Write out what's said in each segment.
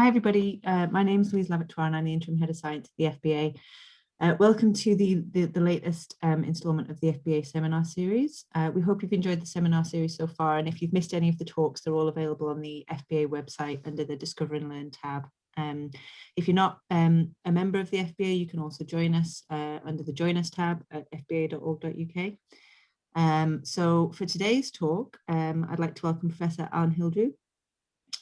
Hi everybody, my name is Louise Laboratoire and I'm the Interim Head of Science at the FBA. Welcome to the latest instalment of the FBA seminar series. We hope you've enjoyed the seminar series so far, and if you've missed any of the talks, they're all available on the FBA website under the Discover and Learn tab. If you're not a member of the FBA, you can also join us under the Join Us tab at fba.org.uk. So for today's talk, I'd like to welcome Professor Alan Hildrew.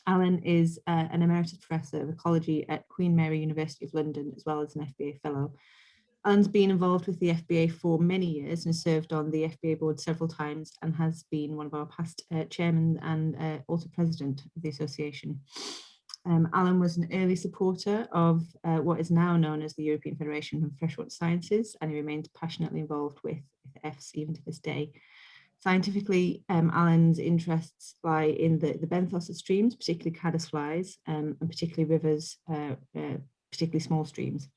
Alan is an Emeritus Professor of Ecology at Queen Mary University of London, as well as an FBA Fellow. Alan's been involved with the FBA for many years and has served on the FBA board several times and has been one of our past chairmen and also president of the association. Alan was an early supporter of what is now known as the European Federation of Freshwater Sciences, and he remains passionately involved with EFS even to this day. Scientifically, Alan's interests lie in the benthos of streams, particularly caddisflies, and particularly rivers, particularly small streams.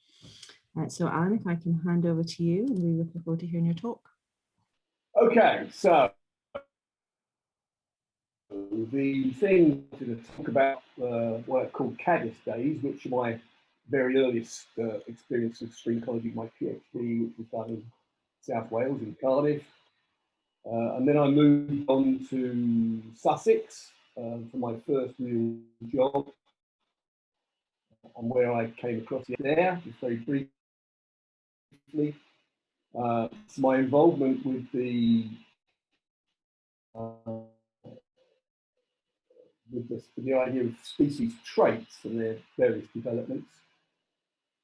So Alan, if I can hand over to you, and we're looking forward to hearing your talk. Okay, so the thing to talk about what I call caddis days, which are my very earliest experience of stream ecology, my PhD, which was done in South Wales, in Cardiff. And then I moved on to Sussex for my first real job, and where I came across it there, just very briefly. My involvement with the idea of species traits and their various developments,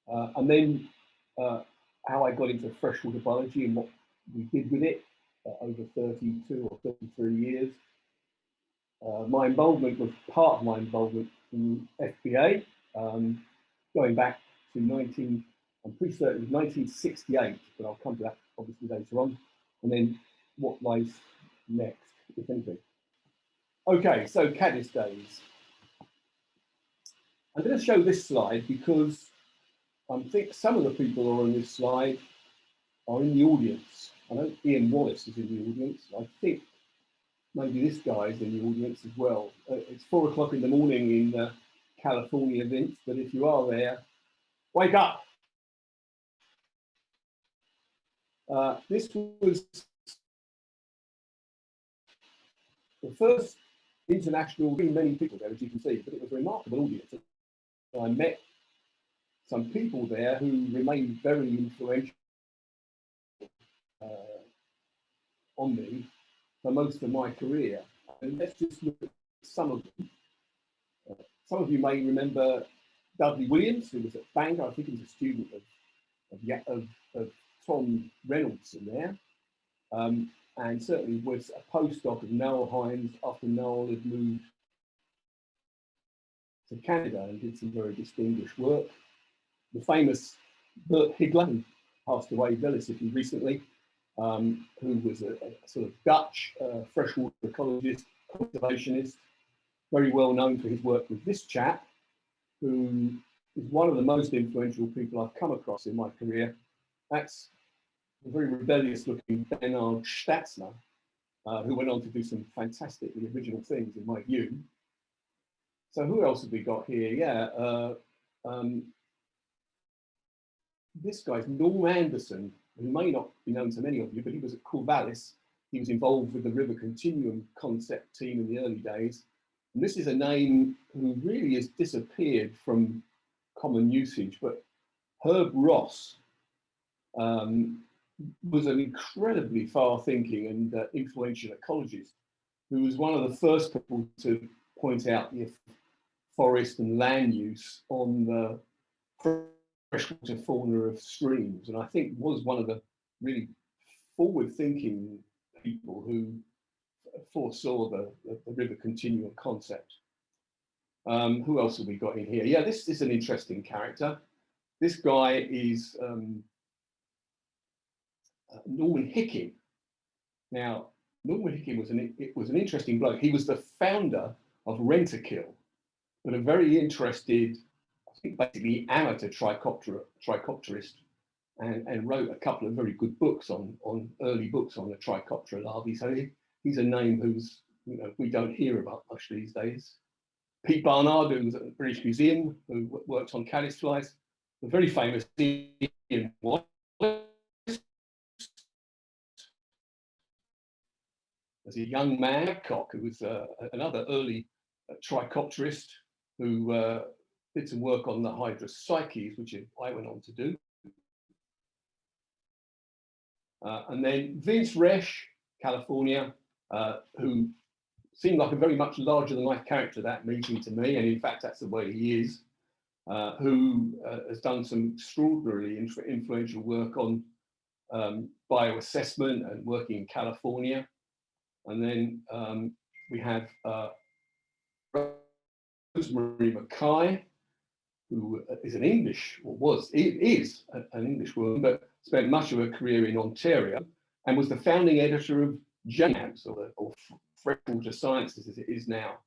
and then how I got into freshwater biology and what we did with it over 32 or 33 years. My involvement was part of my involvement in FBA, going back to I'm pretty certain it was 1968, but I'll come to that obviously later on. And then what lies next, if anything. Okay, so caddis days. I'm going to show this slide because I think some of the people who are on this slide are in the audience. I know Ian Wallace is in the audience. I think maybe this guy is in the audience as well. It's 4 o'clock in the morning in California, Vince, but if you are there, wake up. This was the first international, many people there, as you can see, but it was a remarkable audience. I met some people there who remained very influential on me for most of my career. And let's just look at some of them. Some of you may remember Dudley Williams, who was at Bangor. I think he was a student of Tom Reynolds in there, and certainly was a postdoc of Noel Hines after Noel had moved to Canada and did some very distinguished work. The famous Bert Higler, who passed away relatively recently, who was a sort of Dutch freshwater ecologist, conservationist, very well known for his work with this chap, who is one of the most influential people I've come across in my career. That's a very rebellious looking Bernard Statzner, who went on to do some fantastically original things in my view. So who else have we got here? Yeah, this guy's Norm Anderson, who may not be known to many of you, but he was at Corvallis. He was involved with the River Continuum concept team in the early days. And this is a name who really has disappeared from common usage, but Herb Ross was an incredibly far-thinking and influential ecologist who was one of the first people to point out the forest and land use on the freshwater fauna of streams, and I think was one of the really forward-thinking people who foresaw the river continuum concept. Who else have we got in here? Yeah, this is an interesting character. This guy is Norman Hicken. Now, Norman Hicken was an interesting bloke. He was the founder of Rent-A-Kill, but a very interested, I think basically amateur trichopterist, and wrote a couple of very good books on early books on the Trichoptera larvae. So he's a name who's, we don't hear about much these days. Pete Barnard, who was at the British Museum, who worked on caddisflies, the very famous Ian Wallace. As a young man, Babcock, who was another early trichopterist, who did some work on the hydrocycles, which I went on to do. And then Vince Resch, California, who seemed like a very much larger than life character at that meeting to me, and in fact that's the way he is, who has done some extraordinarily influential work on bioassessment and working in California. And then we have Rosemary Makai, who is an English, or is an English woman, but spent much of her career in Ontario and was the founding editor of JAMS, or Freshwater Sciences as it is now.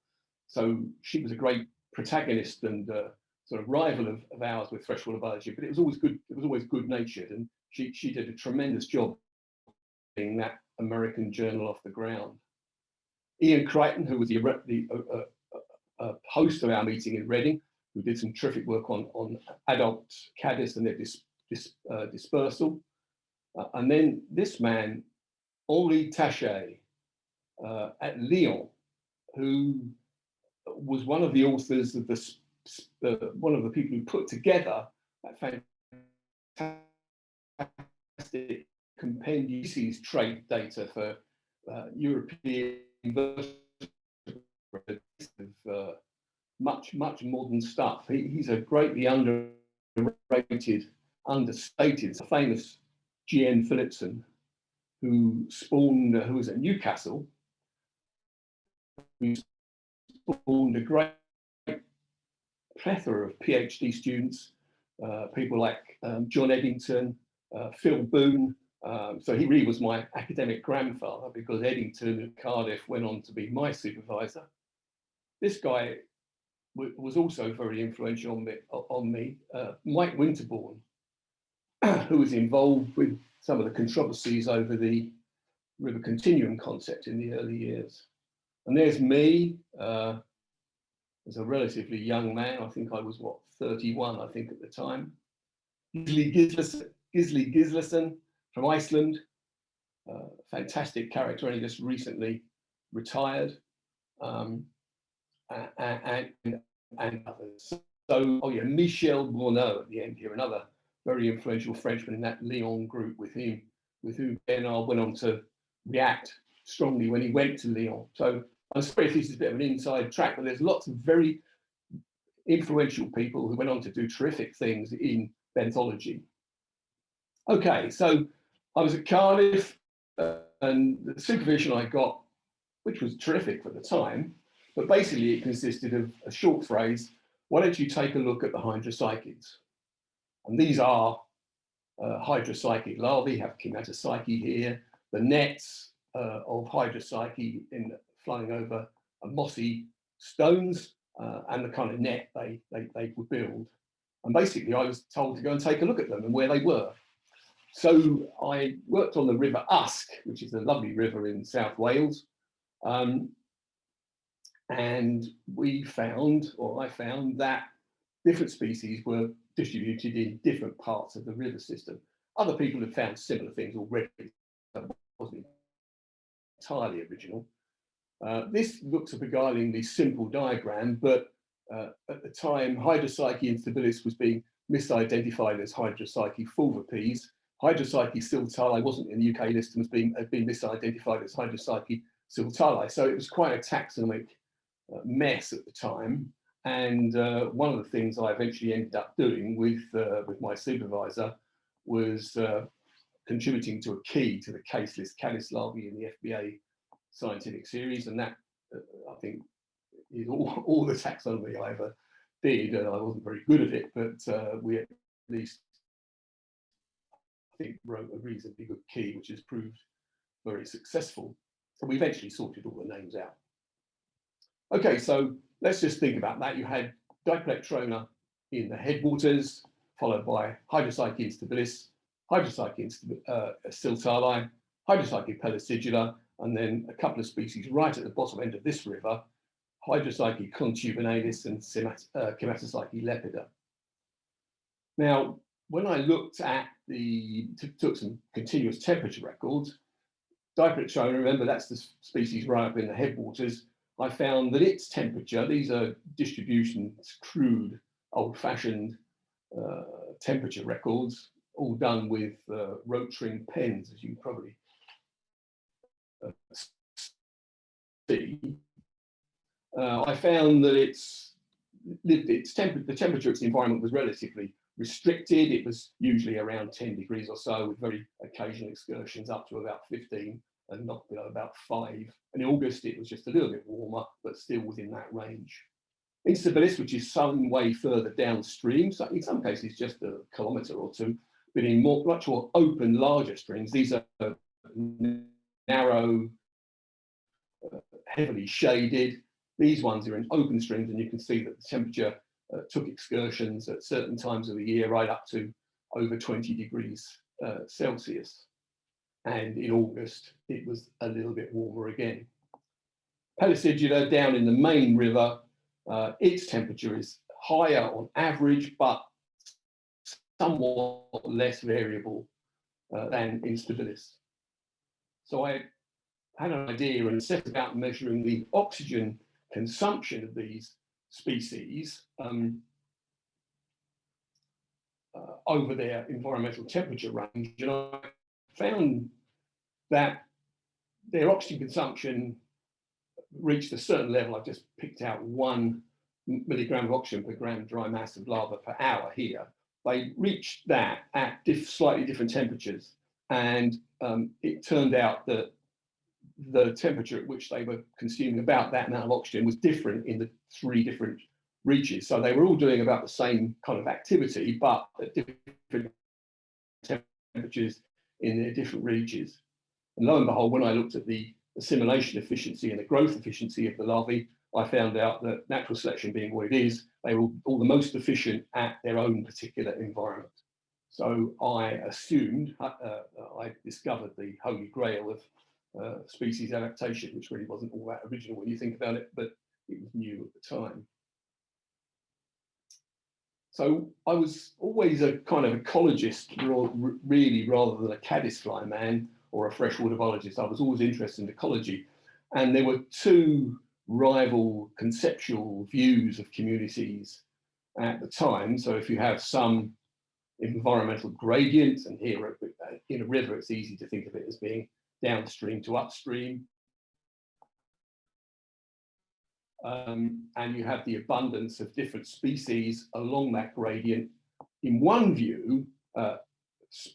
So she was a great protagonist and sort of rival of ours with freshwater biology, but it was always good. It was always good-natured, and she did a tremendous job getting that American journal off the ground. Ian Crichton, who was the host of our meeting in Reading, who did some terrific work on adult caddis and their dispersal. And then this man, Henri Taché, at Lyon, who was one of the authors of one of the people who put together that fantastic compendium trait data for European much modern stuff. He's a greatly underrated, understated, famous G.N. Phillipson, who was at Newcastle, who spawned a great plethora of PhD students, people like John Eddington, Phil Boone. So he really was my academic grandfather, because Eddington at Cardiff went on to be my supervisor. This guy was also very influential on me. Mike Winterbourne, who was involved with some of the controversies over the river continuum concept in the early years. And there's me as a relatively young man. I think I was, 31, I think, at the time. Gisli Gislason from Iceland, fantastic character, only just recently retired, and others. So, oh yeah, Michel Bourneau at the end here, another very influential Frenchman in that Lyon group with whom Bernard went on to react strongly when he went to Lyon. So I'm sorry if this is a bit of an inside track, but there's lots of very influential people who went on to do terrific things in benthology. Okay, so I was at Cardiff, and the supervision I got, which was terrific for the time, but basically it consisted of a short phrase: why don't you take a look at the hydrocycles? And these are hydrocyclid larvae, have chematopsyche here, the nets of hydrocycle flying over mossy stones, and the kind of net they would build. And basically I was told to go and take a look at them and where they were. So I worked on the River Usk, which is a lovely river in South Wales. And I found that different species were distributed in different parts of the river system. Other people had found similar things already, so it wasn't entirely original. This looks a beguilingly simple diagram, but at the time, Hydrocycle instabilis was being misidentified as Hydrocycle fulvipes. Hydrocycle siltali wasn't in the UK list and had been misidentified as Hydrocycle siltali. So it was quite a taxonomic mess at the time. And one of the things I eventually ended up doing with my supervisor was contributing to a key to the case list caddis larvae in the FBA scientific series, and that I think is all the taxonomy I ever did. I wasn't very good at it, but we at least, I think, wrote a reasonably good key, which has proved very successful. So we eventually sorted all the names out. Okay, so let's just think about that. You had Diplectrona in the headwaters, followed by Hydrocycle instabilis, Hydrocycle siltali, Hydrocycle pellicidula, and then a couple of species right at the bottom end of this river, Hydropsyche contubernalis and Chematopsyche lepida. Now, when I looked at took some continuous temperature records, Diprotodon, remember that's the species right up in the headwaters, I found that its temperature, these are distributions, crude, old-fashioned temperature records, all done with rope string pens, as you probably see. I found that the temperature of its environment was relatively restricted. It was usually around 10 degrees or so, with very occasional excursions up to about 15 and not below about 5. And in August, it was just a little bit warmer, but still within that range. Instabilis, which is some way further downstream, so in some cases just a kilometre or two, but in much more open, larger streams, these are narrow, heavily shaded. These ones are in open streams, and you can see that the temperature took excursions at certain times of the year right up to over 20 degrees Celsius. And in August, it was a little bit warmer again. Pelicidula down in the main river, its temperature is higher on average, but somewhat less variable than Instabilis. So I had an idea and set about measuring the oxygen consumption of these species over their environmental temperature range, and I found that their oxygen consumption reached a certain level. I've just picked out 1 milligram of oxygen per gram dry mass of lava per hour here. They reached that at slightly different temperatures, and it turned out that the temperature at which they were consuming about that amount of oxygen was different in the 3 different reaches. So they were all doing about the same kind of activity, but at different temperatures in their different reaches. And lo and behold, when I looked at the assimilation efficiency and the growth efficiency of the larvae, I found out that natural selection being what it is, they were all the most efficient at their own particular environment. So I assumed, I discovered the holy grail of species adaptation, which really wasn't all that original when you think about it, but it was new at the time. So I was always a kind of ecologist, really, rather than a caddisfly man or a freshwater biologist. I was always interested in ecology. And there were 2 rival conceptual views of communities at the time. So if you have some environmental gradients, and here in a river, it's easy to think of it as being downstream to upstream. And you have the abundance of different species along that gradient. In one view,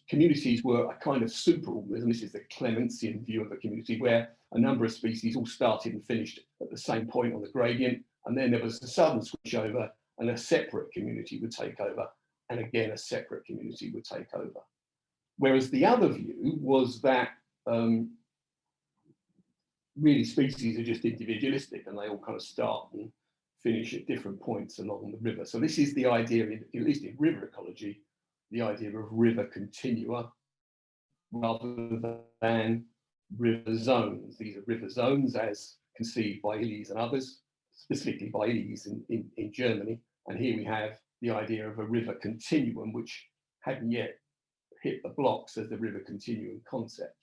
communities were a kind of superorganism. This is the Clementsian view of a community, where a number of species all started and finished at the same point on the gradient, and then there was a sudden switch over, and a separate community would take over, and again a separate community would take over. Whereas the other view was that really species are just individualistic, and they all kind of start and finish at different points along the river. So this is the idea, at least in river ecology, the idea of river continua rather than river zones. These are river zones as conceived by Illies and others, specifically by Illies in Germany. And here we have the idea of a river continuum, which hadn't yet hit the blocks as the river continuum concept.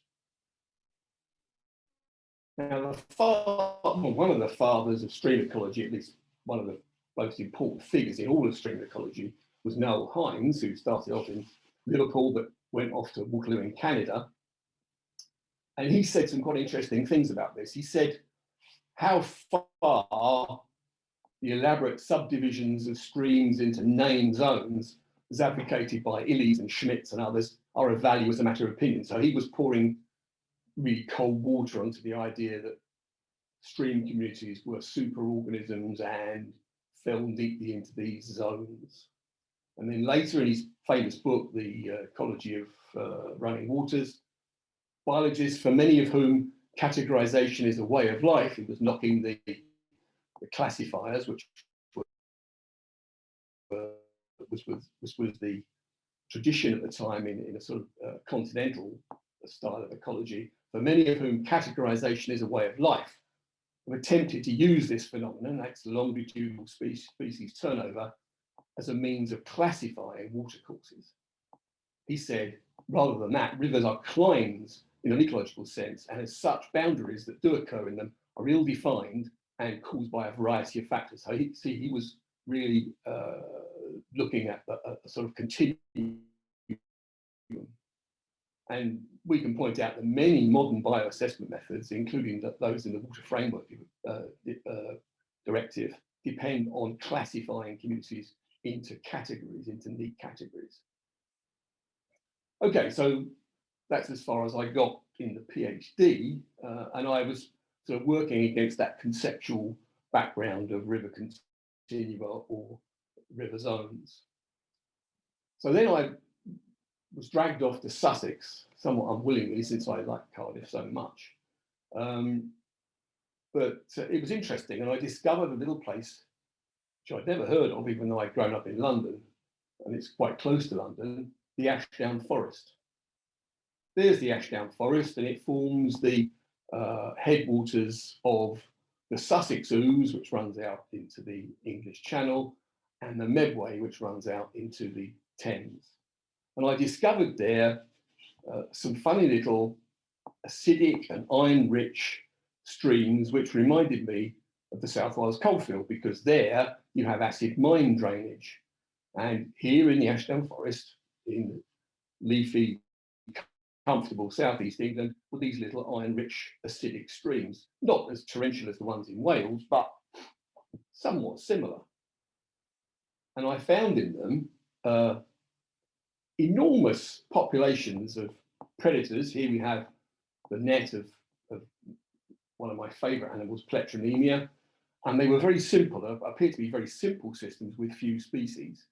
Now, one of the fathers of stream ecology, at least one of the most important figures in all of stream ecology, was Noel Hines, who started off in Liverpool but went off to Waterloo in Canada. And he said some quite interesting things about this. He said how far the elaborate subdivisions of streams into named zones, as advocated by Illies and Schmitz and others, are of value as a matter of opinion. So he was pouring really cold water onto the idea that stream communities were superorganisms and fell neatly into these zones. And then later in his famous book, The Ecology of Running Waters, biologists, for many of whom categorization is a way of life, he was knocking the classifiers, which was the tradition at the time in a sort of continental style of ecology, for many of whom categorization is a way of life. have attempted to use this phenomenon, that's longitudinal species turnover, as a means of classifying watercourses. He said, rather than that, rivers are climes in an ecological sense, and as such, boundaries that do occur in them are ill-defined and caused by a variety of factors. So he was really looking at a sort of continuum. And we can point out that many modern bioassessment methods, including those in the Water Framework Directive, depend on classifying communities into categories, into neat categories. Okay, so that's as far as I got in the PhD, and I was sort of working against that conceptual background of river continua or river zones. So then I was dragged off to Sussex, somewhat unwillingly, since I liked Cardiff so much. But it was interesting, and I discovered a little place which I'd never heard of, even though I'd grown up in London, and it's quite close to London, the Ashdown Forest. There's the Ashdown Forest, and it forms the headwaters of the Sussex Ouse, which runs out into the English Channel, and the Medway, which runs out into the Thames. And I discovered there some funny little acidic and iron-rich streams, which reminded me of the South Wales coalfield, because there you have acid mine drainage. And here in the Ashdown Forest, in leafy, comfortable southeast England, were these little iron-rich acidic streams, not as torrential as the ones in Wales, but somewhat similar. And I found in them enormous populations of predators. Here we have the net of one of my favourite animals, Pletronemia, and they were very simple, appeared to be very simple systems with few species.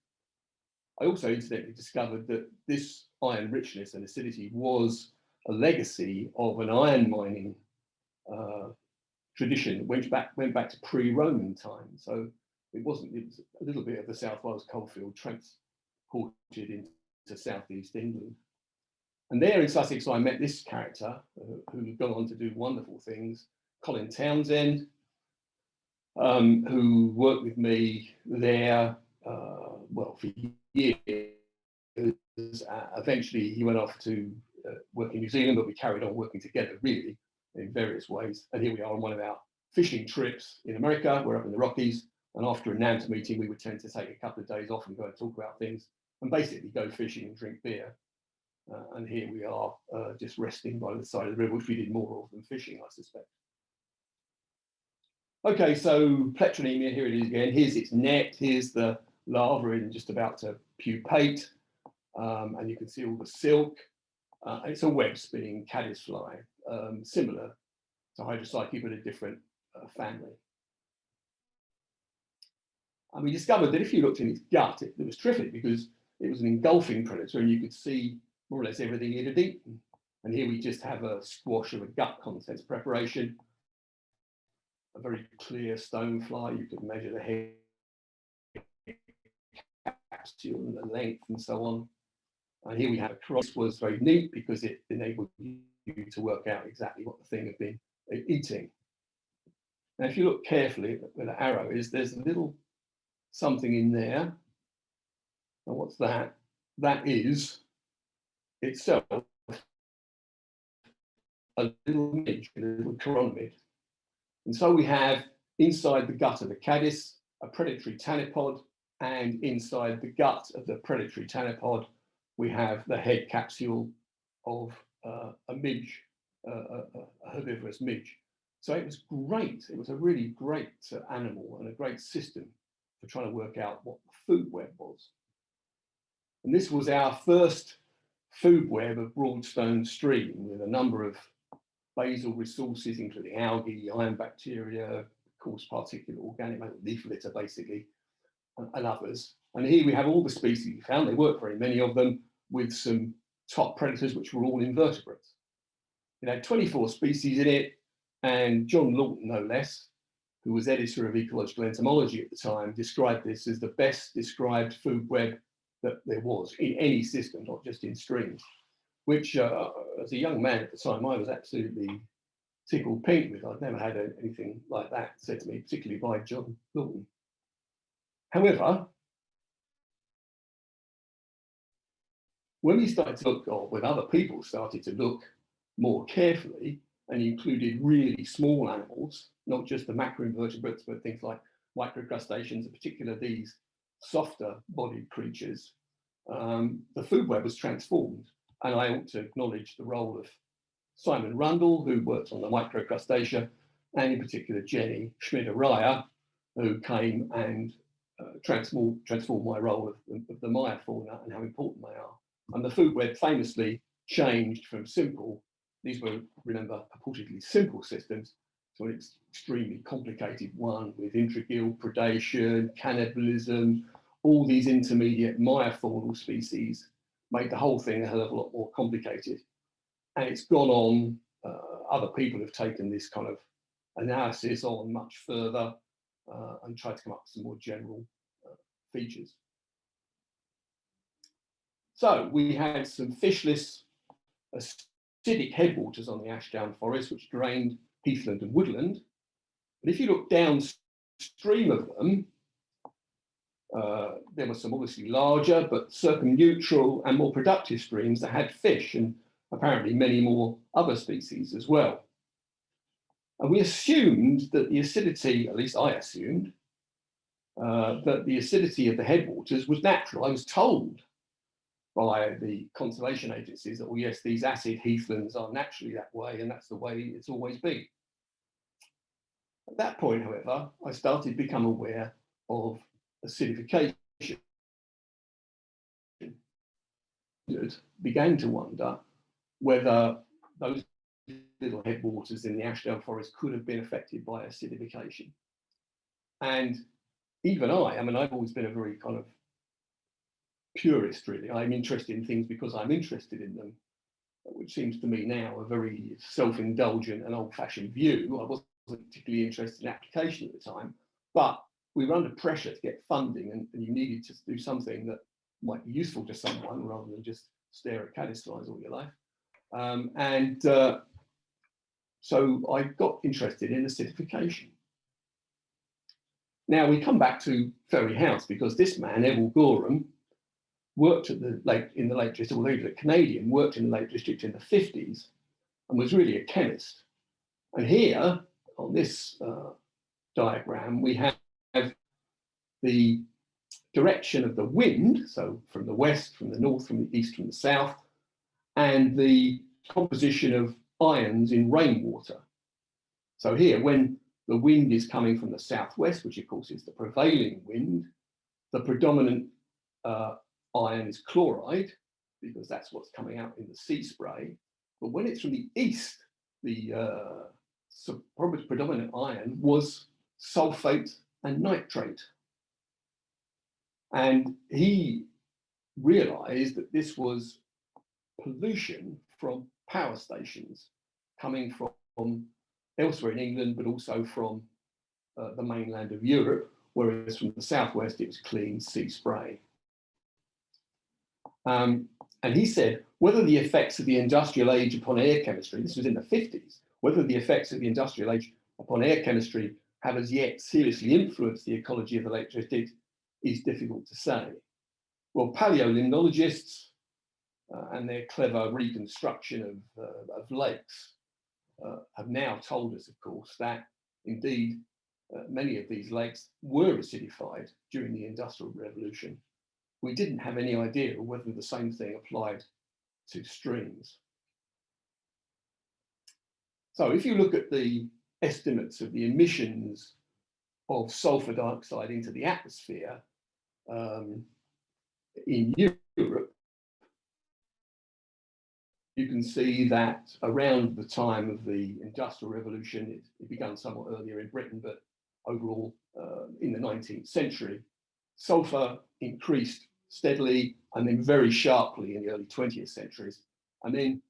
I also incidentally discovered that this iron richness and acidity was a legacy of an iron mining tradition that went back to pre-Roman times. So it was a little bit of the South Wales coalfield transported into southeast England. And there in Sussex, I met this character who's gone on to do wonderful things, Colin Townsend, who worked with me there, well, for years. Eventually, he went off to work in New Zealand, but we carried on working together, really, in various ways. And here we are on one of our fishing trips in America. We're up in the Rockies, and after a NAMS meeting, we would tend to take a couple of days off and go and talk about things, and basically go fishing and drink beer. And here we are, just resting by the side of the river, which we did more of than fishing, I suspect. Okay, so Pletronemia, here it is again. Here's its net. Here's the larva in just about to pupate. And you can see all the silk. It's a web-spinning caddisfly, similar to Hydrocycle, but a different family. And we discovered that if you looked in its gut, it was terrific, because it was an engulfing predator, and you could see more or less everything it had eaten. And here we just have a squash of a gut contents preparation, a very clear stonefly. You could measure the head capsule and the length and so on. And here we have a cross. Was very neat because it enabled you to work out exactly what the thing had been eating. Now, if you look carefully where the arrow is, there's a little something in there. Now, what's that? That is itself a little midge, a little chironomid. And so we have inside the gut of the caddis a predatory tanypod, and inside the gut of the predatory tanypod we have the head capsule of a midge, a herbivorous midge. So it was great. It was a really great animal and a great system for trying to work out what the food web was. And this was our first food web of Broadstone Stream, with a number of basal resources, including algae, iron bacteria, coarse particulate organic matter, leaf litter basically, and others. And here we have all the species we found. There weren't very many of them, with some top predators, which were all invertebrates. It had 24 species in it, and John Lawton, no less, who was editor of Ecological Entomology at the time, described this as the best described food web that there was in any system, not just in streams, which as a young man at the time, I was absolutely tickled pink with. I'd never had anything like that said to me, particularly by John Lawton. However, when we started to look, or when other people started to look more carefully and included really small animals, not just the macroinvertebrates, but things like microcrustaceans, in particular these softer bodied creatures, the food web was transformed. And I ought to acknowledge the role of Simon Rundle, who worked on the microcrustacea, and in particular Jenny Schmidt-Araya, who came and transformed my role of the Maya fauna and how important they are. And the food web famously changed from simple, these were, remember, purportedly simple systems, to an extremely complicated one with intragill predation, cannibalism, all these intermediate Maya-faunal species made the whole thing a hell of a lot more complicated. And it's gone on, other people have taken this kind of analysis on much further and tried to come up with some more general features. So we had some fishless acidic headwaters on the Ashdown Forest, which drained heathland and woodland. But if you look downstream of them, there were some obviously larger but circumneutral and more productive streams that had fish and apparently many more other species as well. And we assumed that the acidity, at least I assumed, that the acidity of the headwaters was natural. I was told by the conservation agencies that, well, yes, these acid heathlands are naturally that way, and that's the way it's always been. At that point, however, I started to become aware of acidification. Began to wonder whether those little headwaters in the Ashdown Forest could have been affected by acidification. And even I mean, I've always been a very kind of purist, really. I'm interested in things because I'm interested in them, which seems to me now a very self-indulgent and old-fashioned view. I wasn't particularly interested in application at the time, but we were under pressure to get funding, and you needed to do something that might be useful to someone rather than just stare at caddisflies all your life. So I got interested in acidification. Now we come back to Ferry House, because this man, Errol Gorham, worked at the Lake District, although he was a Canadian, worked in the Lake District in the 50s and was really a chemist. And here on this diagram, we have the direction of the wind, so from the west, from the north, from the east, from the south, and the composition of ions in rainwater. So here, when the wind is coming from the southwest, which of course is the prevailing wind, the predominant ion is chloride, because that's what's coming out in the sea spray. But when it's from the east, the predominant ion was sulfate and nitrate. And he realized that this was pollution from power stations coming from elsewhere in England, but also from the mainland of Europe, whereas from the southwest it was clean sea spray. And he said, whether the effects of the industrial age upon air chemistry, this was in the 50s, whether the effects of the industrial age upon air chemistry have as yet seriously influenced the ecology of the Lake District is difficult to say. Well, paleolimnologists and their clever reconstruction of lakes have now told us, of course, that indeed many of these lakes were acidified during the Industrial Revolution. We didn't have any idea whether the same thing applied to streams. So if you look at the estimates of the emissions of sulfur dioxide into the atmosphere in Europe, you can see that around the time of the Industrial Revolution, it began somewhat earlier in Britain, but overall in the 19th century, sulfur increased steadily and then very sharply in the early 20th centuries. And then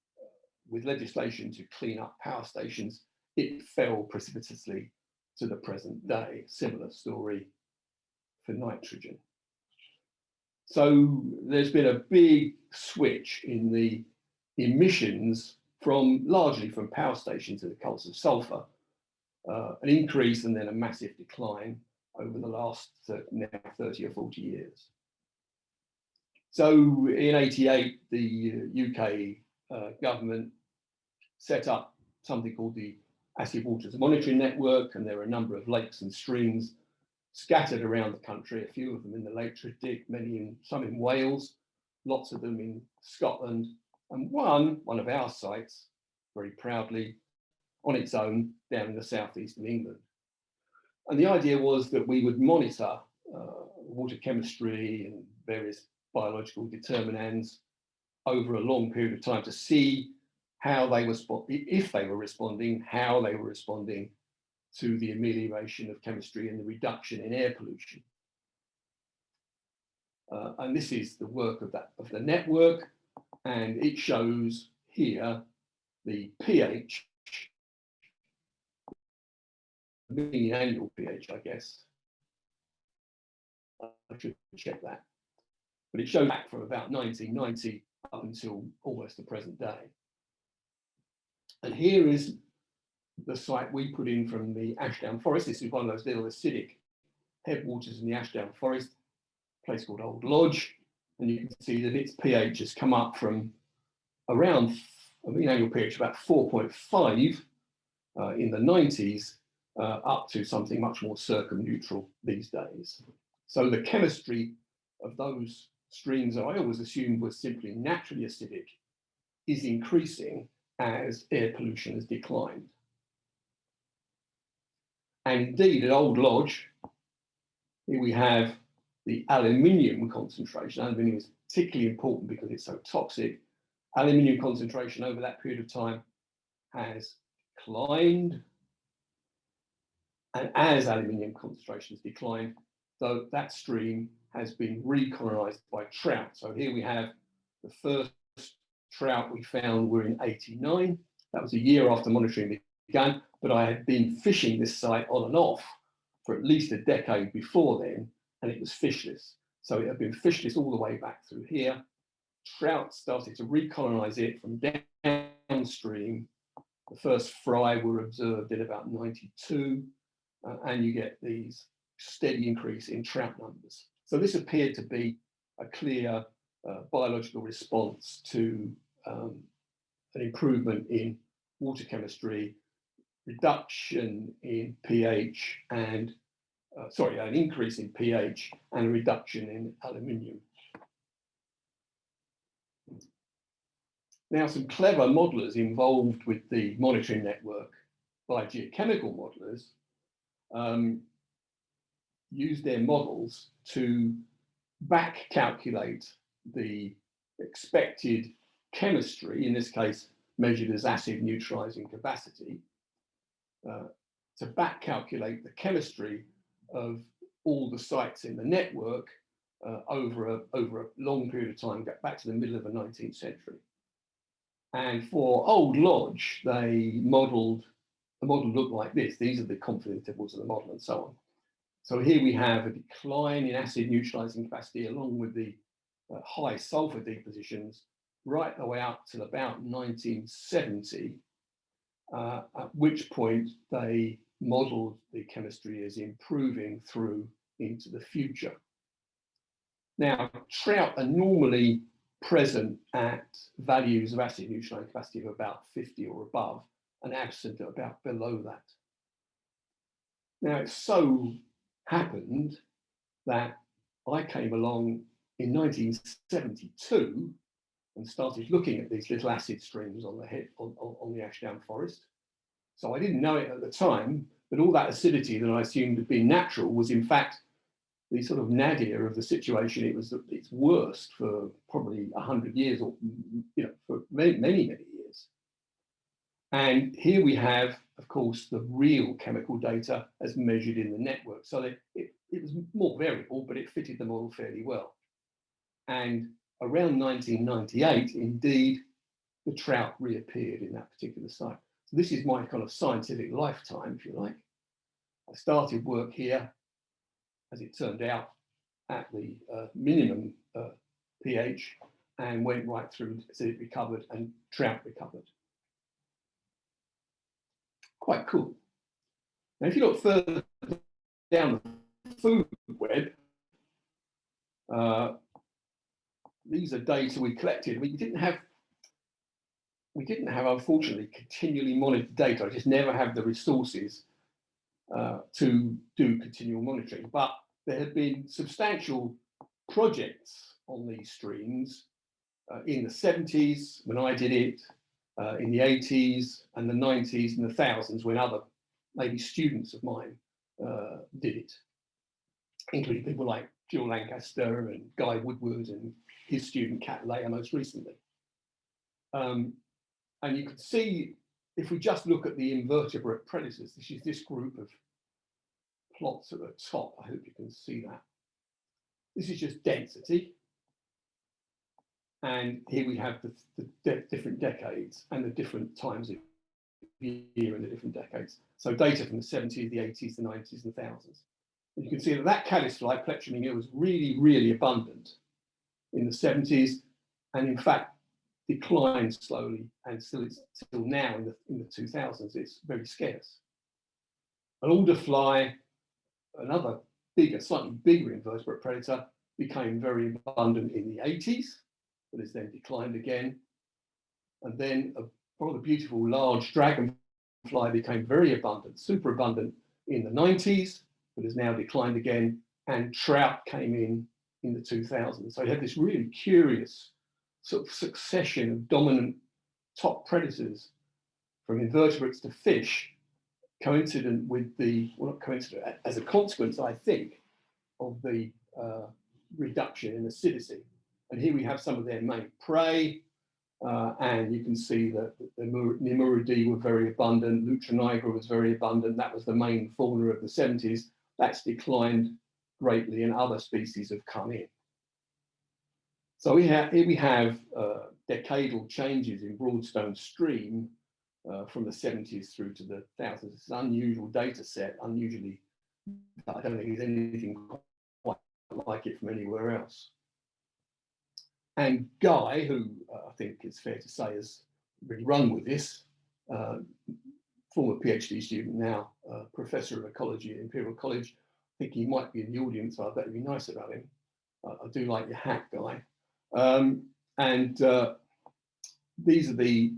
with legislation to clean up power stations, it fell precipitously to the present day. Similar story for nitrogen. So there's been a big switch in the emissions largely from power stations and the cults of sulfur, an increase and then a massive decline over the last now 30 or 40 years. So in '88, the UK government set up something called the Acid Waters Monitoring Network, and there are a number of lakes and streams scattered around the country, a few of them in the Lake Tredic, some in Wales, lots of them in Scotland, and one of our sites, very proudly, on its own, down in the southeast of England. And the idea was that we would monitor water chemistry and various biological determinants over a long period of time to see how they were, if they were responding, how they were responding to the amelioration of chemistry and the reduction in air pollution. And this is the work of the network, and it shows here the pH, the annual pH, I guess. I should check that. But it shows back from about 1990 up until almost the present day. And here is the site we put in from the Ashdown Forest. This is one of those little acidic headwaters in the Ashdown Forest, a place called Old Lodge. And you can see that its pH has come up from around, annual pH about 4.5 in the 90s, up to something much more circumneutral these days. So the chemistry of those streams that I always assumed was simply naturally acidic is increasing as air pollution has declined. And indeed, at Old Lodge, here we have the aluminium concentration. Aluminium is particularly important because it's so toxic. Aluminium concentration over that period of time has declined. And as aluminium concentrations declined, so that stream has been recolonized by trout. So here we have the first trout we found were in '89. That was a year after monitoring began, but I had been fishing this site on and off for at least a decade before then, and it was fishless. So it had been fishless all the way back through here. Trout started to recolonize it from downstream. The first fry were observed in about '92, and you get these steady increase in trout numbers. So this appeared to be a clear biological response to an improvement in water chemistry, reduction in pH, and an increase in pH and a reduction in aluminium. Now, some clever modelers involved with the monitoring network by geochemical modelers use their models to back calculate the expected chemistry, in this case measured as acid neutralizing capacity, to back calculate the chemistry of all the sites in the network over a long period of time, back to the middle of the 19th century. And for Old Lodge, the model looked like this. These are the confidence intervals of the model and so on. So here we have a decline in acid neutralizing capacity along with the high sulfur depositions right the way up till about 1970, at which point they modeled the chemistry as improving through into the future. Now, trout are normally present at values of acid neutralizing capacity of about 50 or above, and absent at about below that. Now, it so happened that I came along in 1972 and started looking at these little acid streams on the Ashdown Forest. So I didn't know it at the time, but all that acidity that I assumed had been natural was in fact the sort of nadir of the situation. It was at its worst for probably 100 years, or for many, many, many years. And here we have, of course, the real chemical data as measured in the network. So it was more variable, but it fitted the model fairly well. And around 1998, indeed, the trout reappeared in that particular site. So this is my kind of scientific lifetime, if you like. I started work here, as it turned out, at the minimum pH, and went right through, so it recovered and trout recovered. quite cool. Now, if you look further down the food web, these are data we collected. We didn't have, unfortunately, continually monitored data. I just never have the resources to do continual monitoring. But there have been substantial projects on these streams in the 70s when I did it, in the 80s and the 90s and the thousands when other maybe students of mine did it, including people like Jill Lancaster and Guy Woodward and his student Kat Layer most recently. And you can see, if we just look at the invertebrate predators, this is this group of plots at the top. I hope you can see that. This is just density. And here we have the different decades and the different times of year in the different decades. So data from the 70s, the 80s, the 90s, and the 1000s. And you can see that that caddisfly, Plectruminea, was really, really abundant in the 70s, and in fact declined slowly, and still now in the 2000s it's very scarce. An alderfly, another bigger, slightly bigger invertebrate predator, became very abundant in the 80s, but has then declined again. And then a rather beautiful large dragonfly became very abundant, super abundant in the 90s, but has now declined again. And trout came in the 2000s. So you had this really curious sort of succession of dominant top predators from invertebrates to fish, coincident with the, well, not coincident, as a consequence, I think, of the reduction in acidity. And here we have some of their main prey, and you can see that the Nemuridae were very abundant, Lutra nigra was very abundant. That was the main fauna of the 70s. That's declined greatly, and other species have come in. So here we have decadal changes in Broadstone stream from the 70s through to the thousands. It's an unusual data set, unusually, I don't think there's anything quite like it from anywhere else. And Guy, who I think it's fair to say has really run with this, former PhD student, now professor of ecology at Imperial College. I think he might be in the audience, so I better be nice about him. I do like your hat, Guy. These are the,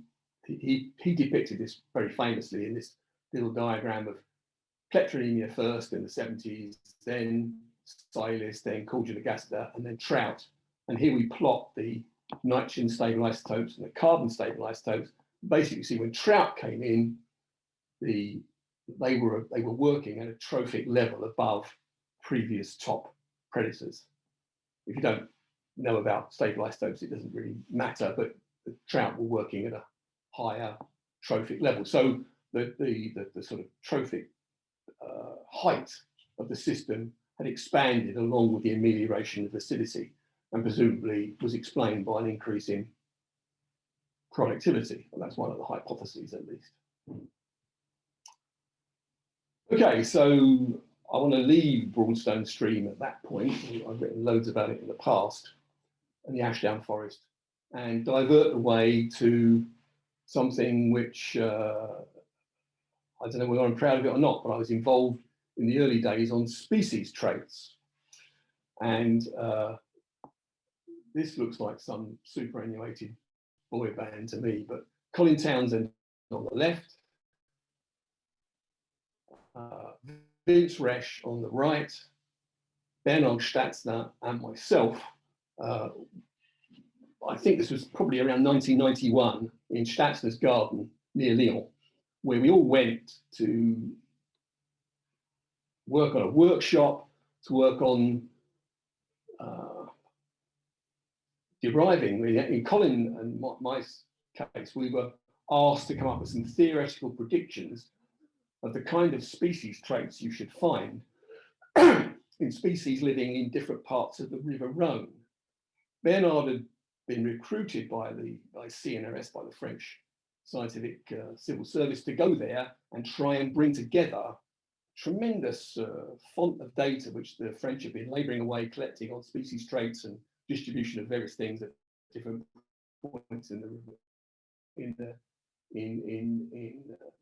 he depicted this very famously in this little diagram of Plectruminea first in the 70s, then Silis, then Cordiligacida, and then trout. And here we plot the nitrogen stable isotopes and the carbon stable isotopes. Basically, you see when trout came in, they were working at a trophic level above previous top predators. If you don't know about stable isotopes, it doesn't really matter, but the trout were working at a higher trophic level. So the sort of trophic height of the system had expanded along with the amelioration of acidity, and presumably was explained by an increase in productivity. Well, that's one of the hypotheses, at least. Okay, so I want to leave Broadstone stream at that point. I've written loads about it in the past, and the Ashdown Forest, and divert the way to something which I don't know whether I'm proud of it or not, but I was involved in the early days on species traits. And this looks like some superannuated boy band to me, but Colin Townsend on the left, Vince Resch on the right, Bernard Statzner and myself. I think this was probably around 1991 in Statzner's garden near Lyon, where we all went to work on a workshop, to work on deriving. In Colin and my case, we were asked to come up with some theoretical predictions of the kind of species traits you should find in species living in different parts of the River Rhone. Bernard had been recruited by CNRS, by the French Scientific Civil Service, to go there and try and bring together tremendous font of data which the French have been labouring away collecting on species traits and distribution of various things at different points in the river, in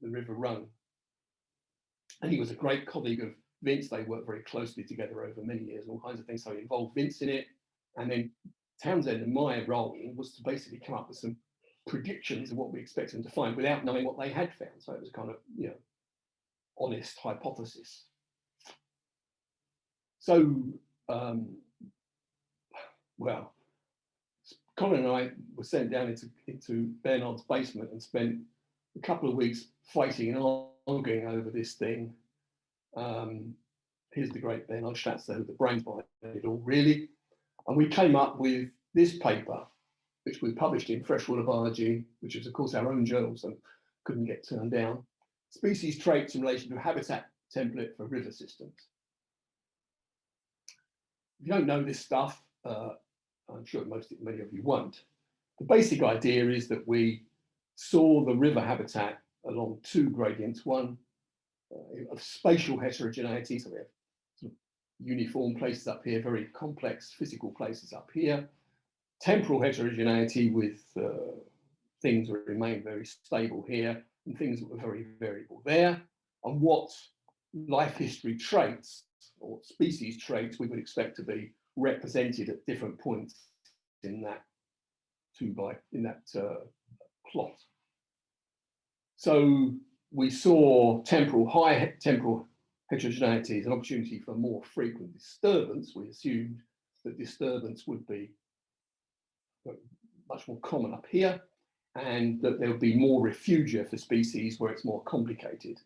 the River Rhone. And he was a great colleague of Vince. They worked very closely together over many years, and all kinds of things. So he involved Vince in it. And then Townsend and my role was to basically come up with some predictions of what we expected them to find without knowing what they had found. So it was kind of, honest hypothesis. So, well, Colin and I were sent down into Bernard's basement and spent a couple of weeks fighting and arguing over this thing. Here's the great Bernard Schatzer, the brains behind it all, really. And we came up with this paper, which we published in Freshwater Biology, which is, of course, our own journal, so couldn't get turned down. Species traits in relation to a habitat template for river systems. If you don't know this stuff, I'm sure many of you won't. The basic idea is that we saw the river habitat along two gradients, one of spatial heterogeneity, so we have sort of uniform places up here, very complex physical places up here, temporal heterogeneity with things that remain very stable here, and things that were very variable there, and what life history traits or species traits we would expect to be represented at different points in that plot. So we saw high temporal heterogeneity as an opportunity for more frequent disturbance. We assumed that disturbance would be much more common up here, and that there would be more refugia for species where it's more complicated.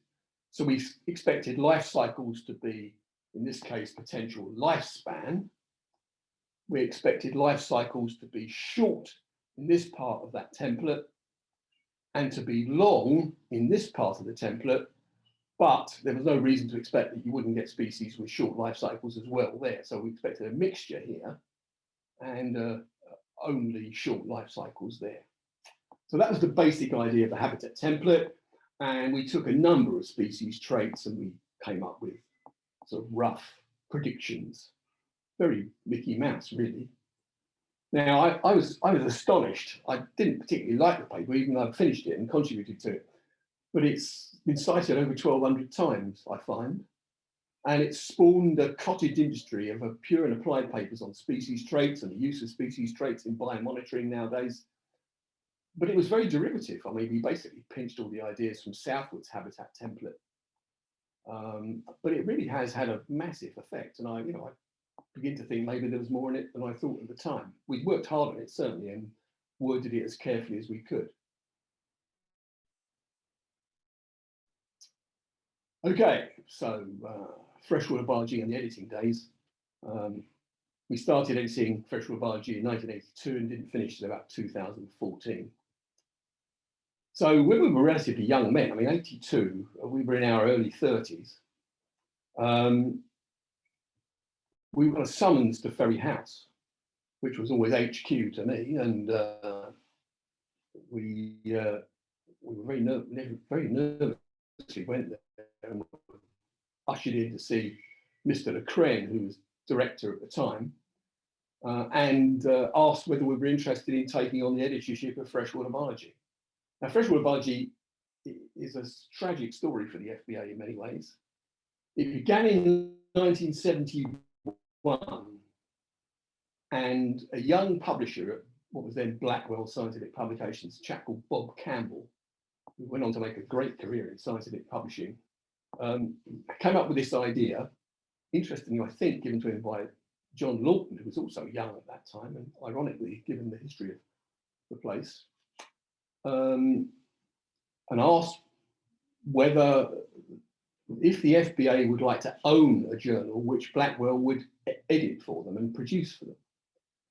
So we expected life cycles to be, in this case, potential lifespan. We expected life cycles to be short in this part of that template and to be long in this part of the template, but there was no reason to expect that you wouldn't get species with short life cycles as well there. So we expected a mixture here and only short life cycles there. So that was the basic idea of the habitat template. And we took a number of species traits and we came up with sort of rough predictions. Very Mickey Mouse, really. Now, I was astonished. I didn't particularly like the paper, even though I finished it and contributed to it. But it's been cited over 1,200 times, I find. And it's spawned a cottage industry of pure and applied papers on species traits and the use of species traits in biomonitoring nowadays. But it was very derivative. I mean, we basically pinched all the ideas from Southwood's habitat template. But it really has had a massive effect. And I begin to think maybe there was more in it than I thought at the time. We'd worked hard on it, certainly, and worded it as carefully as we could. Okay, so Freshwater Biology and the editing days. We started editing Freshwater Biology in 1982 and didn't finish until about 2014. So when we were relatively young men, I mean, 82, we were in our early 30s. We got a summons to Ferry House, which was always HQ to me, and we were very nervously went there and were ushered in to see Mr. Lecraine, who was director at the time, and asked whether we were interested in taking on the editorship of Freshwater Biology. Now, Freshwater Biology is a tragic story for the FBA in many ways. It began in 1971, and a young publisher at what was then Blackwell Scientific Publications, a chap called Bob Campbell, who went on to make a great career in scientific publishing, came up with this idea, interestingly, I think, given to him by John Lawton, who was also young at that time, and ironically, given the history of the place, and asked whether, if the FBA would like to own a journal which Blackwell would edit for them and produce for them,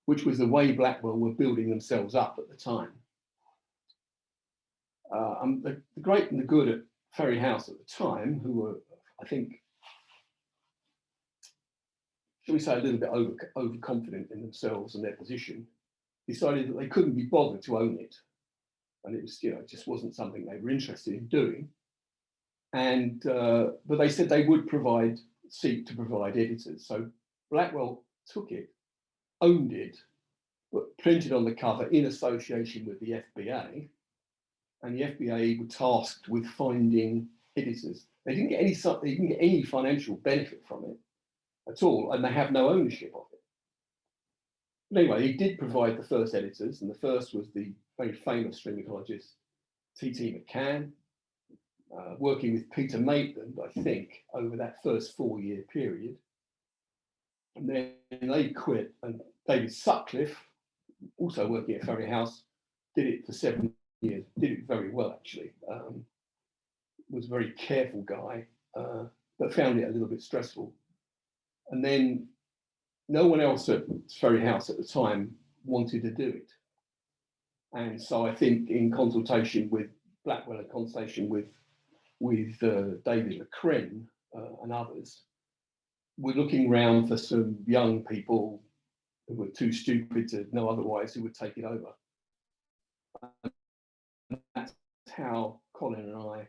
which was the way Blackwell were building themselves up at the time. The great and the good at Ferry House at the time, who were, I think, shall we say, a little bit overconfident in themselves and their position, decided that they couldn't be bothered to own it. And it was, it just wasn't something they were interested in doing. And but they said they would seek to provide editors. So Blackwell took it, owned it, but printed on the cover in association with the FBA. And the FBA were tasked with finding editors. They didn't get any financial benefit from it at all, and they have no ownership of it. But anyway, he did provide the first editors, and the first was the very famous stream ecologist T.T. McCann, working with Peter Maitland, I think, over that first 4-year period. And then they quit, and David Sutcliffe, also working at Ferry House, did it for 7 years, did it very well actually. Was a very careful guy, but found it a little bit stressful. And then no one else at Ferry House at the time wanted to do it. And so I think in consultation with Blackwell and consultation with David McCrenn and others, we're looking around for some young people who were too stupid to know otherwise who would take it over. And that's how Colin and I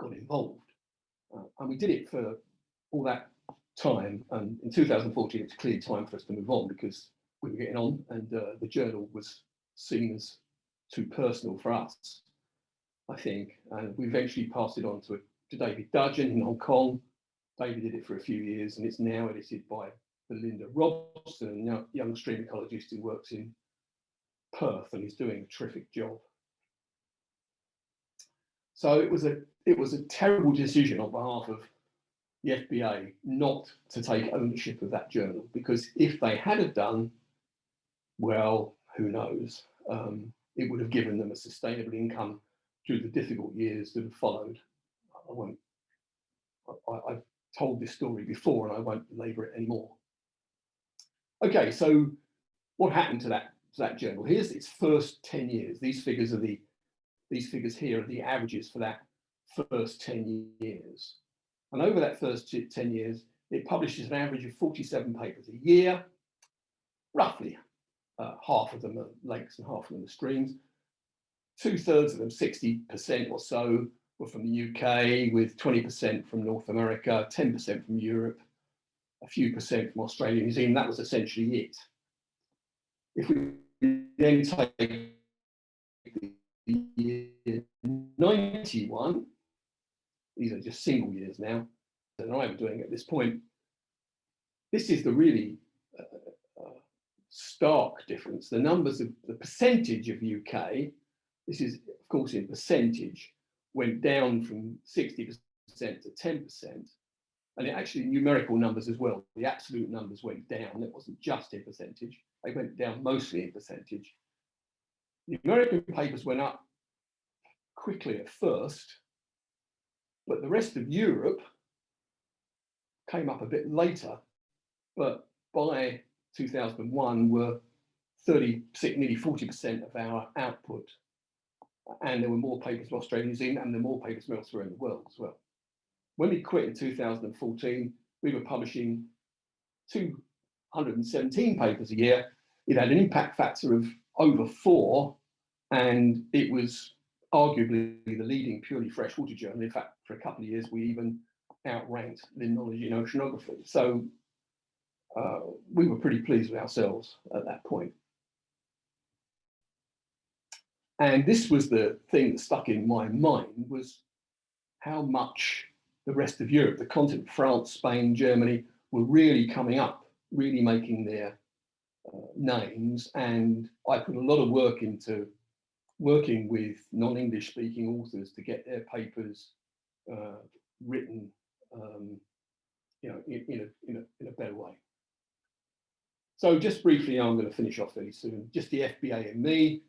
got involved. And we did it for all that time. And in 2014, it was clearly time for us to move on because we were getting on, and the journal was seen as too personal for us, I think. And we eventually passed it on to David Dudgeon in Hong Kong. David did it for a few years, and it's now edited by Belinda Robson, a young stream ecologist who works in Perth and is doing a terrific job. So it was a terrible decision on behalf of the FBA not to take ownership of that journal, because if they had have done, well, who knows? It would have given them a sustainable income through the difficult years that have followed. I've told this story before and I won't belabor it anymore. Okay, so what happened to that journal? Here's its first 10 years. These figures here are the averages for that first 10 years. And over that first 10 years, it publishes an average of 47 papers a year, roughly. Half of them are lakes and half of them are streams. 2/3 of them, 60% or so, were from the UK, with 20% from North America, 10% from Europe, a few percent from Australia and New Zealand. That was essentially it. If we then take the year 91, these are just single years now, that I'm doing at this point, this is the really stark difference. The numbers of the percentage of UK, this is of course in percentage, went down from 60% to 10%, and it actually numerical numbers as well. The absolute numbers went down. It wasn't just in percentage. They went down mostly in percentage. The American papers went up quickly at first, but the rest of Europe came up a bit later, but by 2001 were 36, nearly 40% of our output. And there were more papers from Australia and New Zealand, and there were more papers from elsewhere in the world as well. When we quit in 2014, we were publishing 217 papers a year. It had an impact factor of over 4, and it was arguably the leading purely freshwater journal. In fact, for a couple of years, we even outranked Limnology and Oceanography. So we were pretty pleased with ourselves at that point. And this was the thing that stuck in my mind, was how much the rest of Europe, the continent, France, Spain, Germany, were really coming up, really making their names. And I put a lot of work into working with non-English speaking authors to get their papers written, in a better way. So just briefly, I'm going to finish off very soon. Just the FBA and me.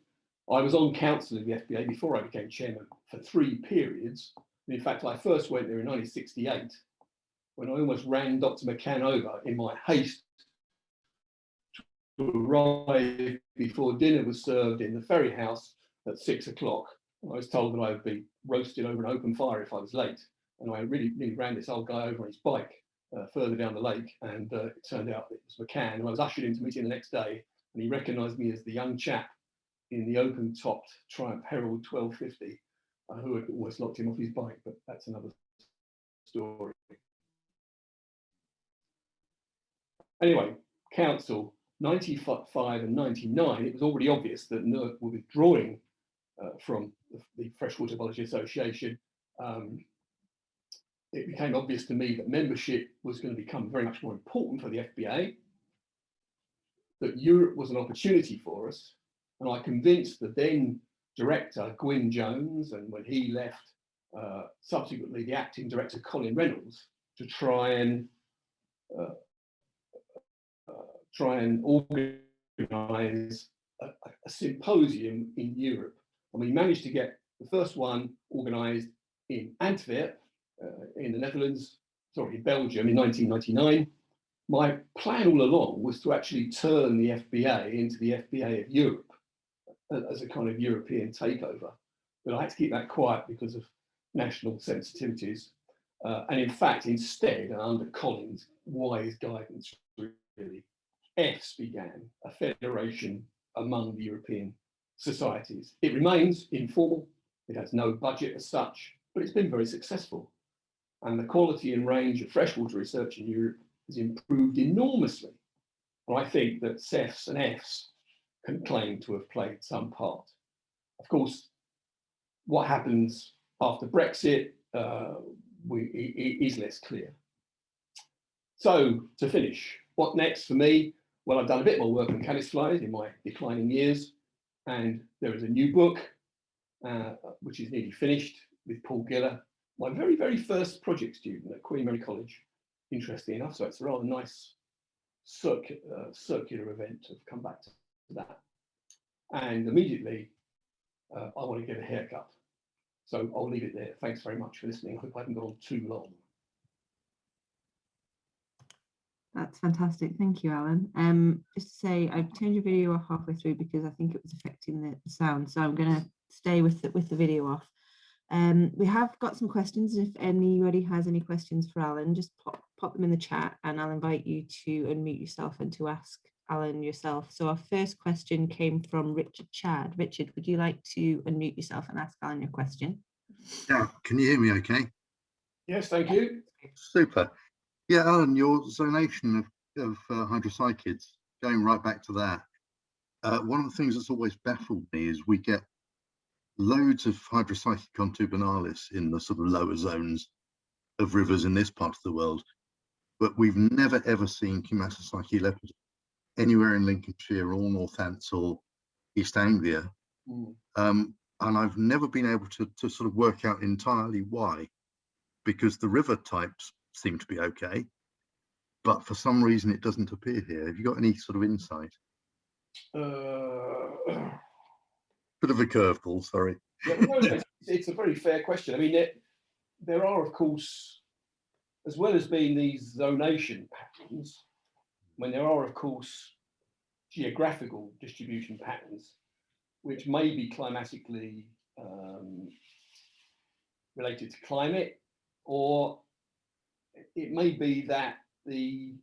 I was on council of the FBA before I became chairman for 3 periods. And in fact, I first went there in 1968 when I almost ran Dr. McCann over in my haste to arrive before dinner was served in the Ferry House at 6 o'clock. I was told that I would be roasted over an open fire if I was late. And I really ran this old guy over on his bike further down the lake. And it turned out it was McCann. And I was ushered into meeting the next day, and he recognised me as the young chap in the open-topped Triumph Herald 1250, who had almost knocked him off his bike, but that's another story. Anyway, council, 95 and 99, it was already obvious that NERC were withdrawing from the Freshwater Biology Association, it became obvious to me that membership was going to become very much more important for the FBA, that Europe was an opportunity for us. And I convinced the then director, Gwyn Jones, and when he left, subsequently the acting director, Colin Reynolds, to try and organise a symposium in Europe. And we managed to get the first one organised in Antwerp, in the Netherlands, sorry, in Belgium in 1999. My plan all along was to actually turn the FBA into the FBA of Europe as a kind of European takeover. But I had to keep that quiet because of national sensitivities. And in fact, instead, under Colin's wise guidance, really, EFS began a federation among the European societies. It remains informal, it has no budget as such, but it's been very successful. And the quality and range of freshwater research in Europe has improved enormously. And I think that CEFs and EFS can claim to have played some part. Of course, what happens after Brexit is less clear. So to finish, what next for me? Well, I've done a bit more work on caddisflies in my declining years, and there is a new book, which is nearly finished, with Paul Giller, my very, very first project student at Queen Mary College, interesting enough. So it's a rather nice circular event to come back to that. And immediately, I want to get a haircut. So I'll leave it there. Thanks very much for listening. I hope I haven't gone too long. That's fantastic. Thank you, Alan. Just to say, I've turned your video off halfway through because I think it was affecting the sound. So I'm going to stay with the video off. We have got some questions. If anybody has any questions for Alan, just pop them in the chat and I'll invite you to unmute yourself and to ask Alan yourself. So our first question came from Richard Chad. Richard, would you like to unmute yourself and ask Alan your question? Yeah, can you hear me okay? Yes, thank you. Super. Yeah, Alan, your zonation of hydropsychids, going right back to that, one of the things that's always baffled me is we get loads of hydropsychic contubernalis in the sort of lower zones of rivers in this part of the world, but we've never ever seen Cumacipsyche leopard anywhere in Lincolnshire or Northants or East Anglia. And I've never been able to sort of work out entirely why, because the river types seem to be okay, but for some reason it doesn't appear here. Have you got any sort of insight? Bit of a curveball, sorry. Yeah, no, it's a very fair question. I mean, there are, of course, as well as being these zonation patterns, when there are, of course, geographical distribution patterns, which may be climatically related to climate, or it may be that the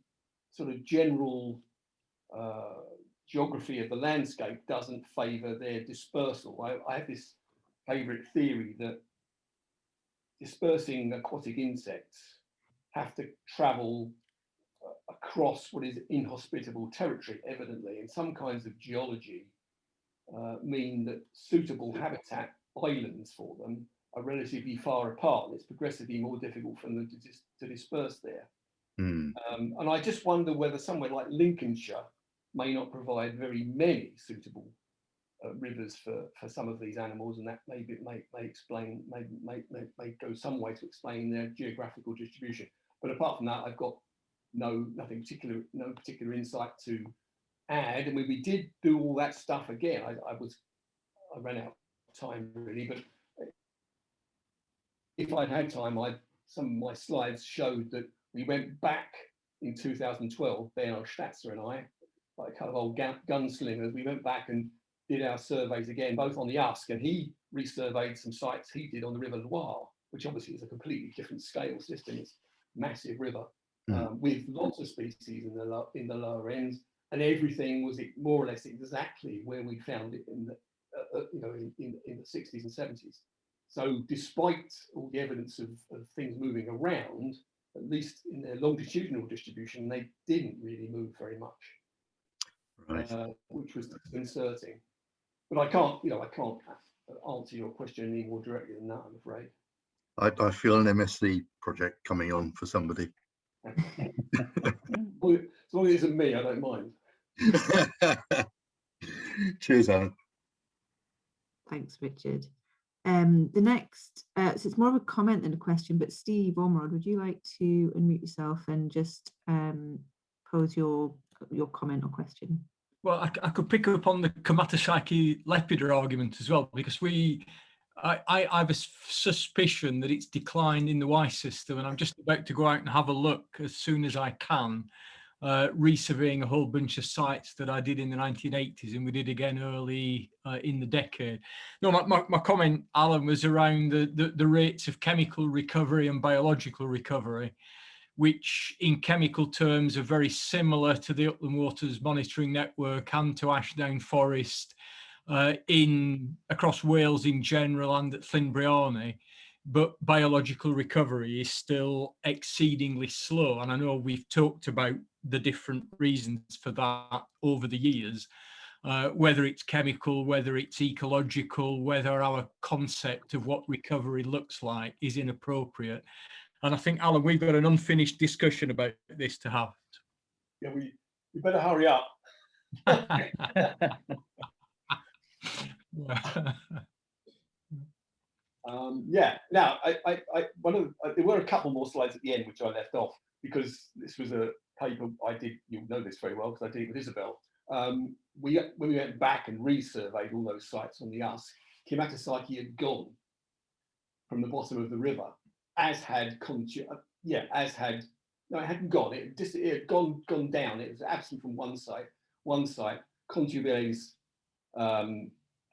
sort of general geography of the landscape doesn't favour their dispersal. I have this favourite theory that dispersing aquatic insects have to travel across what is inhospitable territory, evidently, and some kinds of geology mean that suitable habitat islands for them are relatively far apart, and it's progressively more difficult for them to disperse there. And I just wonder whether somewhere like Lincolnshire may not provide very many suitable rivers for some of these animals, and that may explain, may go some way to explain their geographical distribution. But apart from that, I've got no particular insight to add. And we did do all that stuff again. I ran out of time really, but if I'd had time, some of my slides showed that we went back in 2012, Bernard Statzer and I, like kind of old gunslingers, we went back and did our surveys again, both on the Usk, and he resurveyed some sites he did on the River Loire, which obviously is a completely different scale system. It's a massive river with lots of species in the lower ends, and everything was more or less exactly where we found it in the in the 60s and 70s. So despite all the evidence of things moving around, at least in their longitudinal distribution, they didn't really move very much, right. Which was disconcerting. But I can't answer your question any more directly than that, I'm afraid. I feel an MSc project coming on for somebody. Well, as long as it isn't me, I don't mind. Cheers, Alan. Thanks, Richard. The next, so it's more of a comment than a question, but Steve Ormerod, would you like to unmute yourself and just pose your comment or question? Well, I could pick up on the Kamatasaiki lepida argument as well, because I have a suspicion that it's declined in the Y system, and I'm just about to go out and have a look as soon as I can, resurveying a whole bunch of sites that I did in the 1980s, and we did again early in the decade. No, my comment, Alan, was around the rates of chemical recovery and biological recovery, which in chemical terms are very similar to the Upland Waters Monitoring Network and to Ashdown Forest across Wales in general and at Llynbrioni, but biological recovery is still exceedingly slow. And I know we've talked about the different reasons for that over the years, whether it's chemical, whether it's ecological, whether our concept of what recovery looks like is inappropriate. And I think, Alan, we've got an unfinished discussion about this to have. Yeah, we better hurry up. Yeah. Now, there were a couple more slides at the end which I left off because this was a paper I did. You'll know this very well because I did it with Isabel. When we went back and resurveyed all those sites on the Usk, Kamatasaiki had gone from the bottom of the river, as had no, it hadn't gone. It had gone down. It was absent from one site. Continuum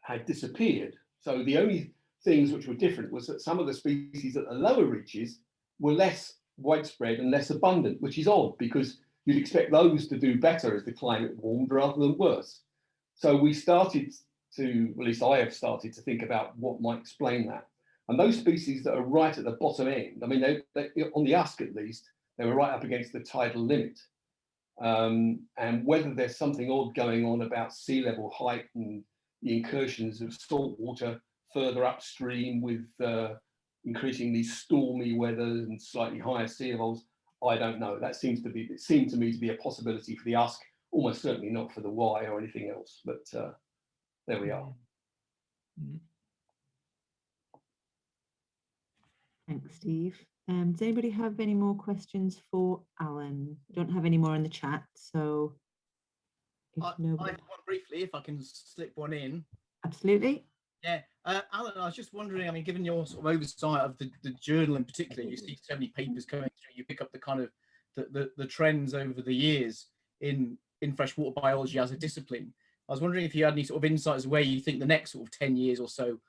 had disappeared. So the only things which were different was that some of the species at the lower reaches were less widespread and less abundant, which is odd because you'd expect those to do better as the climate warmed rather than worse. So we started to, at least I have started to think about what might explain that. And those species that are right at the bottom end, I mean, they on the Usk at least, they were right up against the tidal limit. And whether there's something odd going on about sea level height and the incursions of salt water further upstream with increasingly stormy weather and slightly higher sea levels, I don't know. It seemed to me to be a possibility for the Usk, almost certainly not for the Y or anything else. But there we are. Thanks, Steve. Does anybody have any more questions for Alan? I don't have any more in the chat, so if I have one briefly, if I can slip one in. Absolutely. Yeah, Alan, I was just wondering, I mean, given your sort of oversight of the journal in particular, you see so many papers coming through, you pick up the kind of the trends over the years in freshwater biology as a discipline. I was wondering if you had any sort of insights where you think the next sort of 10 years or so,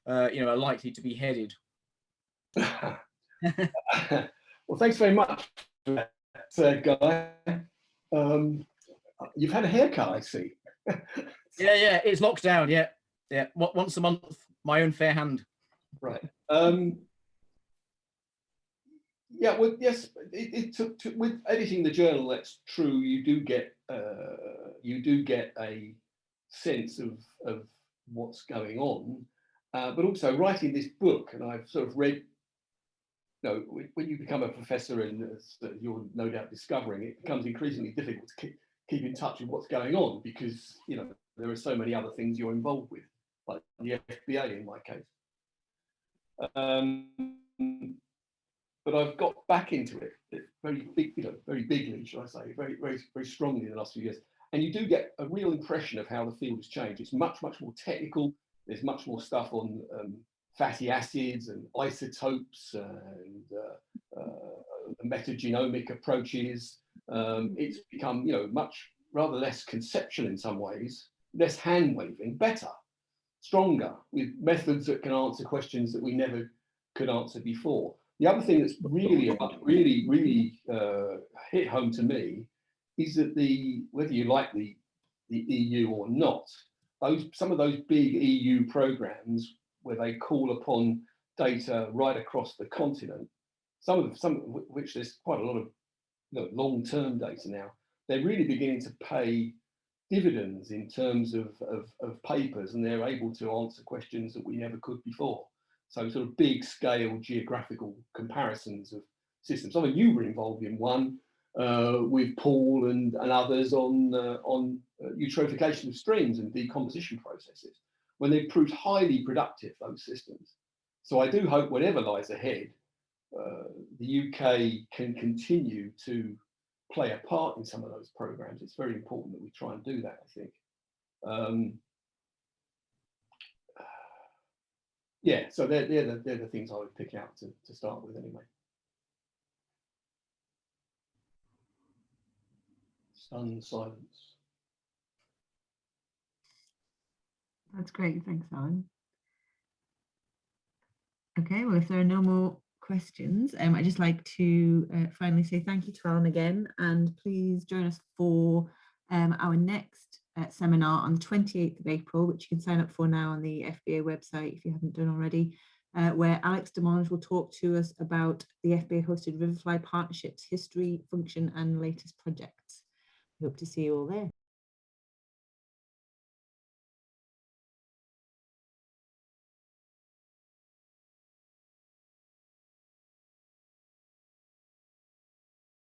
are likely to be headed. Well, thanks very much for that, Guy. You've had a haircut, I see. Yeah, it's locked down. Yeah, once a month, my own fair hand. Right. Yeah. Well, yes. It took with editing the journal. That's true. You do get a sense of what's going on, but also writing this book, and I've sort of read. When you become a professor, and you're no doubt discovering, it becomes increasingly difficult to keep in touch with what's going on because there are so many other things you're involved with, like the FBA in my case. But I've got back into it very bigly, shall I say, very, very, very strongly in the last few years. And you do get a real impression of how the field has changed. It's much, much more technical. There's much more stuff on fatty acids and isotopes and metagenomic approaches. It's become, much rather less conceptual in some ways, less hand waving, better, stronger, with methods that can answer questions that we never could answer before. The other thing that's really hit home to me is that whether you like the EU or not, some of those big EU programs where they call upon data right across the continent, some of which there's quite a lot of long-term data now, they're really beginning to pay dividends in terms of papers, and they're able to answer questions that we never could before. So sort of big scale geographical comparisons of systems. I mean, you were involved in one with Paul and others on eutrophication of streams and decomposition processes, when they proved highly productive, those systems. So I do hope whatever lies ahead, the UK can continue to play a part in some of those programs. It's very important that we try and do that, I think. Yeah, so they're the things I would pick out to start with anyway. Stunned silence. That's great. Thanks, Alan. Okay, well, if there are no more questions, I'd just like to finally say thank you to Alan again, and please join us for our next seminar on the 28th of April, which you can sign up for now on the FBA website if you haven't done already, where Alex Demonge will talk to us about the FBA-hosted Riverfly Partnerships history, function, and latest projects. We hope to see you all there.